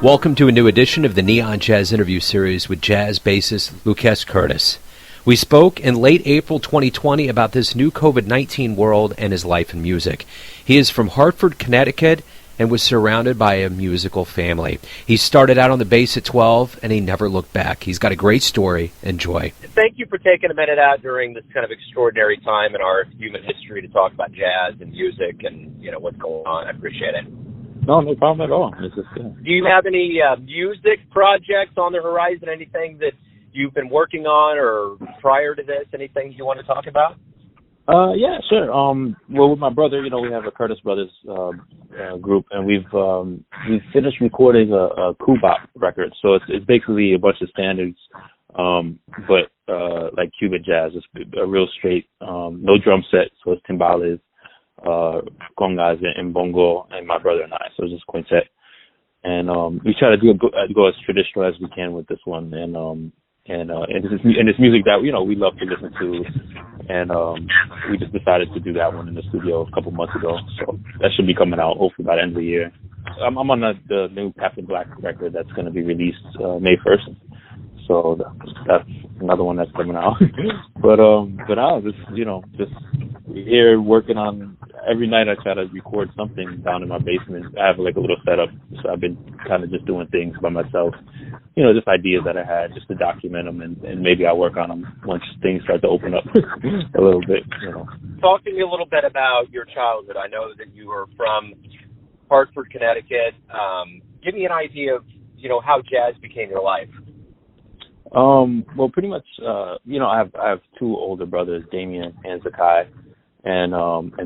Welcome to a new edition of the Neon Jazz interview series with jazz bassist Luques Curtis. We spoke in late April 2020 about this new COVID-19 world and his life in music. He is from Hartford, Connecticut, and was surrounded by a musical family. He started out on the bass at 12, and he never looked back. He's got a great story. Enjoy. Thank you for taking a minute out during this kind of extraordinary time in our human history to talk about jazz and music and, what's going on. I appreciate it. No problem at all. Do you have any music projects on the horizon, anything that you've been working on or prior to this, anything you want to talk about? Yeah, sure. Well, with my brother, we have a Curtis Brothers group, and we've finished recording a Kubop record. So it's basically a bunch of standards, but like Cuban jazz. It's a real straight, no drum set, so it's timbales, congas, and bongo, and my brother and I. So it's just quintet, and we try to go as traditional as we can with this one, and it's music that we love to listen to, and we just decided to do that one in the studio a couple months ago. So that should be coming out hopefully by the end of the year. I'm on the new Captain Black record that's going to be released May 1st. So that's another one that's coming out. but I was just here working on. Every night I try to record something down in my basement. I have like a little setup, so I've been kind of just doing things by myself. Just ideas that I had, just to document them, and maybe I'll work on them once things start to open up a little bit. Talk to me a little bit about your childhood. I know that you were from Hartford, Connecticut. Give me an idea of how jazz became your life. Well, pretty much. I have two older brothers, Damien and Zakai. And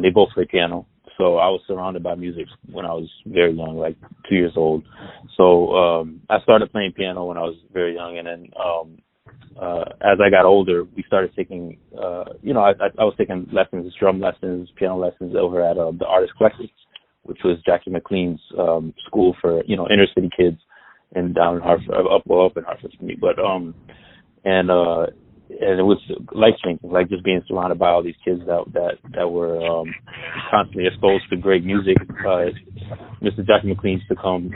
they both play piano. So I was surrounded by music when I was very young, like 2 years old. So I started playing piano when I was very young, and then as I got older, we started taking, I was taking lessons, drum lessons, piano lessons over at the Artist Collective, which was Jackie McLean's school for inner city kids, and down in Hartford, up in Hartford for me. But and it was life-changing, like just being surrounded by all these kids that were constantly exposed to great music. Mr. Jackie McLean used to come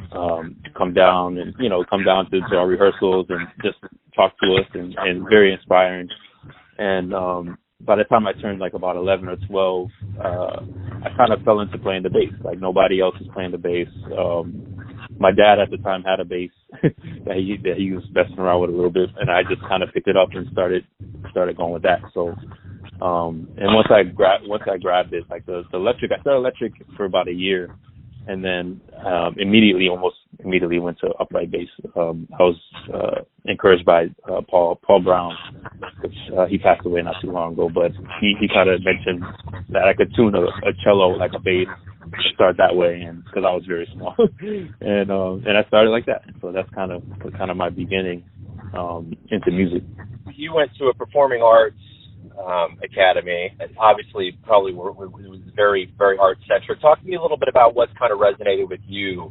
down and come down to our rehearsals and just talk to us, and very inspiring. And by the time I turned like about 11 or 12, I kind of fell into playing the bass. Like nobody else was playing the bass. My dad at the time had a bass that he was messing around with a little bit, and I just kind of picked it up and started going with that. So, and once I grabbed it, like the electric, I started electric for about a year, and then almost immediately went to upright bass. I was encouraged by Paul Brown, which he passed away not too long ago, but he kind of mentioned that I could tune a cello like a bass. Start that way, and because I was very small, and I started like that. So that's kind of my beginning into music. You went to a performing arts academy, and obviously probably it was very, very art centric. Talk to me a little bit about what kind of resonated with you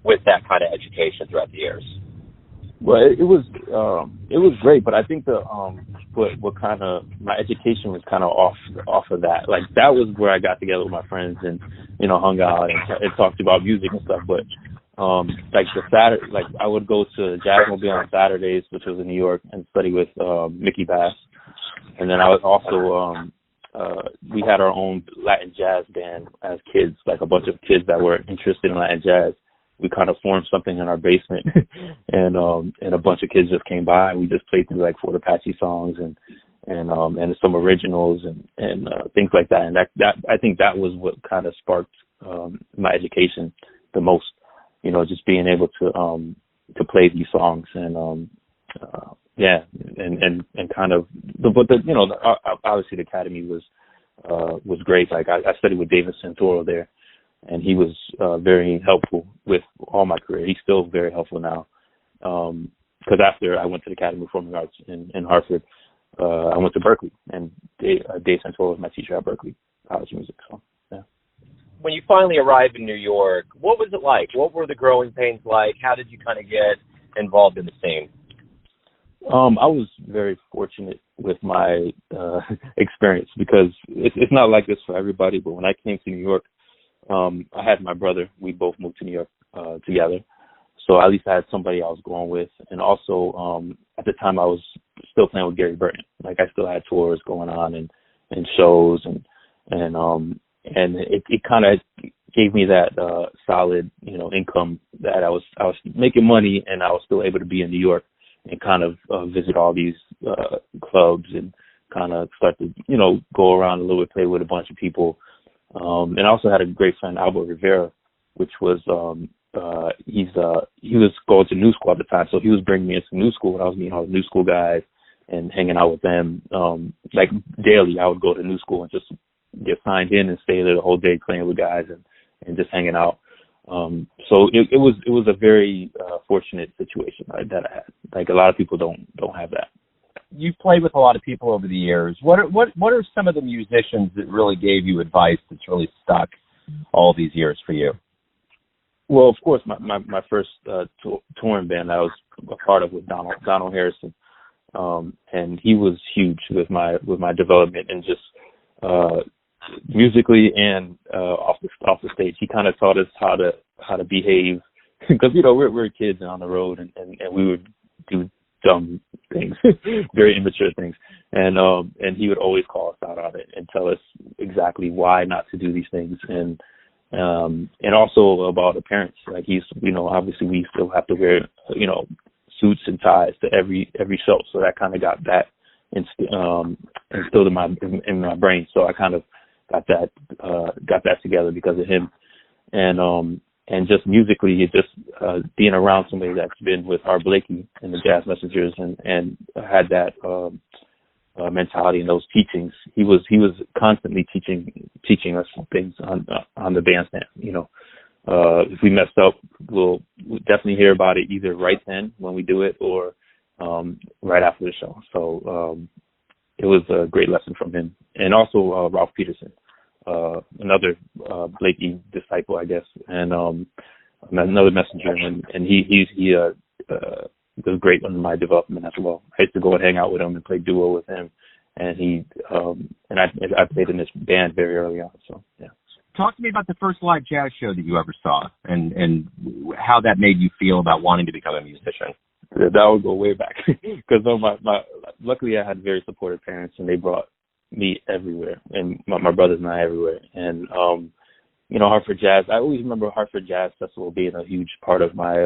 with that kind of education throughout the years. Well, it was great, but I think what kind of my education was kind of off of that. Like that was where I got together with my friends and hung out and talked about music and stuff. But like I would go to Jazzmobile on Saturdays, which was in New York, and study with Mickey Bass. And then I was also we had our own Latin jazz band as kids, like a bunch of kids that were interested in Latin jazz. We kind of formed something in our basement, and a bunch of kids just came by, and we just played through like Fort Apache songs and some originals and things like that. And that I think that was what kind of sparked my education the most. Just being able to play these songs and kind of obviously the academy was great. Like I studied with David Santoro there. And he was very helpful with all my career. He's still very helpful now. Because after I went to the Academy of Performing Arts in Hartford, I went to Berkeley, and Dave Santoro was my teacher at Berkeley College of Music. So, yeah. When you finally arrived in New York, what was it like? What were the growing pains like? How did you kind of get involved in the scene? I was very fortunate with my experience because it's not like this for everybody. But when I came to New York, I had my brother. We both moved to New York together. So at least I had somebody I was going with. And also, at the time I was still playing with Gary Burton. Like I still had tours going on and shows and it kind of gave me that solid, income that I was making money, and I was still able to be in New York and kind of visit all these clubs and kind of start to, go around a little bit, play with a bunch of people. And I also had a great friend, Albert Rivera, which was he was going to New School at the time, so he was bringing me into New School, and I was meeting all the New School guys and hanging out with them. Like daily, I would go to New School and just get signed in and stay there the whole day playing with guys and just hanging out. So it was a very fortunate situation that I had. Like a lot of people don't have that. You've played with a lot of people over the years. What are some of the musicians that really gave you advice that's really stuck all these years for you? Well, of course, my first touring band I was a part of with Donald Harrison, and he was huge with my development and just musically and off the stage. He kind of taught us how to behave because we're kids and on the road and we would do dumb things, very immature things, and he would always call us out on it and tell us exactly why not to do these things, and also about appearance. Like he's, obviously we still have to wear, suits and ties to every show, so that kind of got that instilled in my brain. So I kind of got that together because of him, and just musically, being around somebody that's been with Art Blakey and the Jazz Messengers and had that mentality and those teachings. He was constantly teaching us things on the bandstand. If we messed up, we'll definitely hear about it either right then when we do it or right after the show. So it was a great lesson from him, and also Ralph Peterson, another Blakey disciple, I guess, and another messenger, and he was great in my development as well. I used to go and hang out with him and play duo with him, and I played in this band very early on. So yeah. Talk to me about the first live jazz show that you ever saw, and how that made you feel about wanting to become a musician. That would go way back because luckily I had very supportive parents, and they brought me everywhere, and my brothers and I everywhere. And Hartford Jazz, I always remember Hartford Jazz Festival being a huge part of my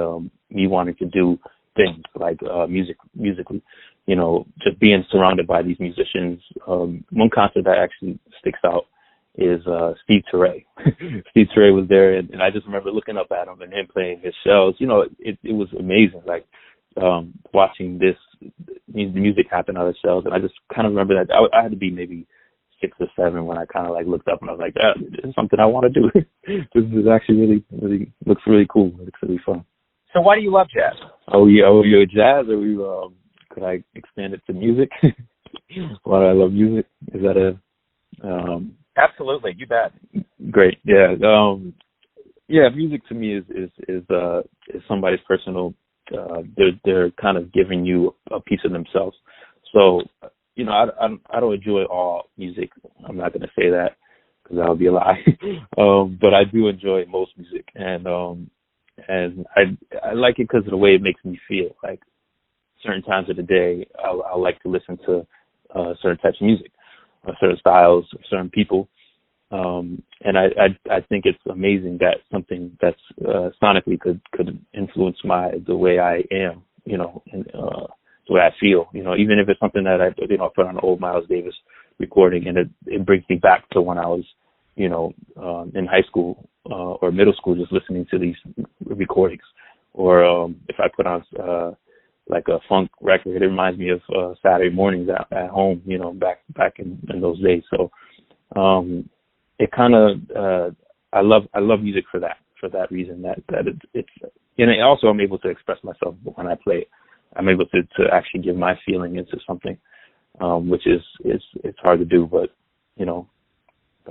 me wanting to do things like musically, just being surrounded by these musicians. One concert that actually sticks out is Steve Turay. Steve Turay was there, and I just remember looking up at him and him playing his shells. It was amazing, like watching the music happen out of shells. And I just kind of remember that I had to be maybe 6 or 7 when I kind of like looked up and I was like, this is something I want to do. This is actually really, really looks really cool. It looks really fun. So why do you love jazz? Oh, you're jazz, or could I expand it to music? Why do I love music? Is that a Absolutely, you bet. Great, yeah. Music to me is somebody's personal. They're kind of giving you a piece of themselves. So I don't enjoy all music. I'm not going to say that because that would be a lie. But I do enjoy most music, and I like it because of the way it makes me feel. Like certain times of the day, I like to listen to certain types of music, certain styles, certain people. And I think it's amazing that something that's sonically could influence the way I am, and the way I feel, even if it's something that I put on an old Miles Davis recording, and it brings me back to when I was, in high school or middle school, just listening to these recordings, or if I put on like a funk record, it reminds me of Saturday mornings at home, back in those days. So it kind of I love music for that reason, that it's and also I'm able to express myself when I play it. I'm able to actually give my feeling into something, which is it's hard to do, but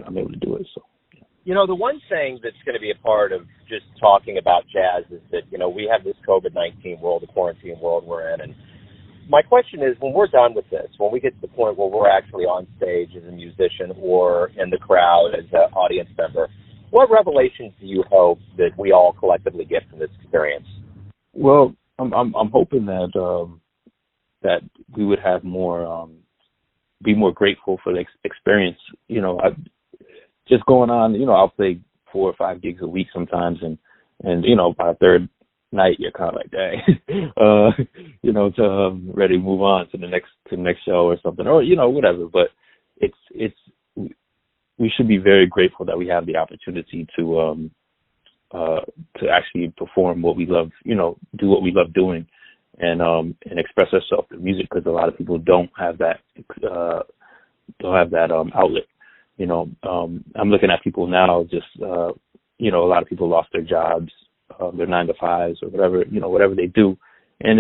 I'm able to do it. So the one thing that's going to be a part of just talking about jazz is that we have this COVID-19 world, the quarantine world we're in, and my question is, when we're done with this, when we get to the point where we're actually on stage as a musician or in the crowd as an audience member, what revelations do you hope that we all collectively get from this experience? Well, I'm hoping that we would have more, be more grateful for the experience. Just going on, I'll play 4 or 5 gigs a week sometimes, and by the third night you're kind of like, dang, ready to move on to the next show or something, or whatever. But we should be very grateful that we have the opportunity to actually perform what we love, do what we love doing, and express ourselves through music, because a lot of people don't have that outlet. I'm looking at people now, just a lot of people lost their jobs, their 9-to-5s or whatever they do, and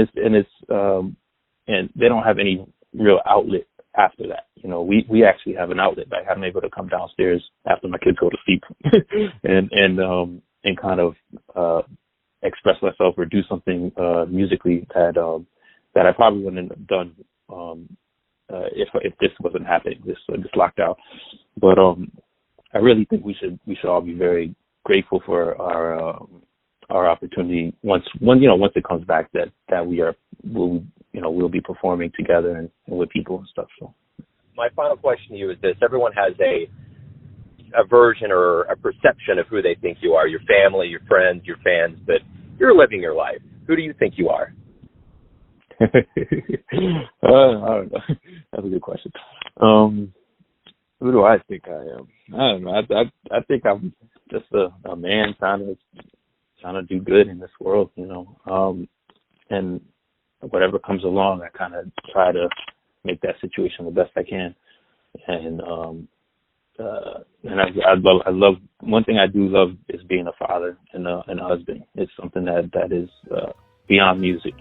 they don't have any real outlet after that. We actually have an outlet. Like, I'm able to come downstairs after my kids go to sleep and kind of express myself or do something musically that I probably wouldn't have done if this wasn't happening, this lockdown. But I really think we should all be very grateful for our opportunity once it comes back, that we'll be performing together and with people and stuff. So my final question to you is this: everyone has a version or a perception of who they think you are, your family, your friends, your fans, but you're living your life. Who do you think you are? I don't know. That's a good question. Who do I think I am? I don't know. I think I'm just a man trying to do good in this world, and whatever comes along, I kind of try to make that situation the best I can. And I love one thing I do love is being a father and a husband. It's something that is beyond music,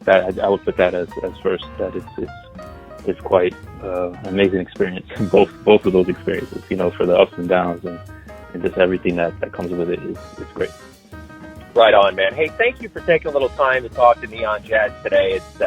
That I would put that as first. That it's quite an amazing experience. Both of those experiences, for the ups and downs and just everything that comes with it is great. Right on, man. Hey, thank you for taking a little time to talk to Neon Jazz today. It's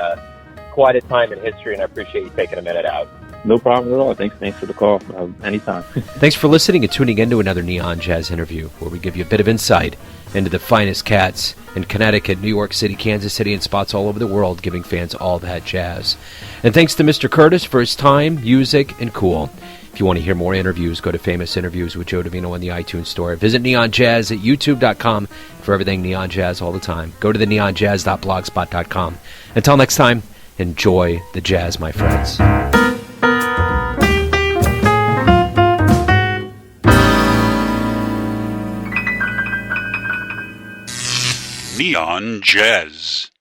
quite a time in history, and I appreciate you taking a minute out. No problem at all. Thanks for the call. Anytime. Thanks for listening and tuning in to another Neon Jazz interview, where we give you a bit of insight into the finest cats in Connecticut, New York City, Kansas City, and spots all over the world, giving fans all that jazz. And thanks to Mr. Curtis for his time, music, and cool. If you want to hear more interviews, go to Famous Interviews with Joe Davino on the iTunes Store. Visit Neon Jazz at youtube.com for everything Neon Jazz all the time. Go to the neonjazz.blogspot.com. Until next time, enjoy the jazz, my friends. Neon Jazz.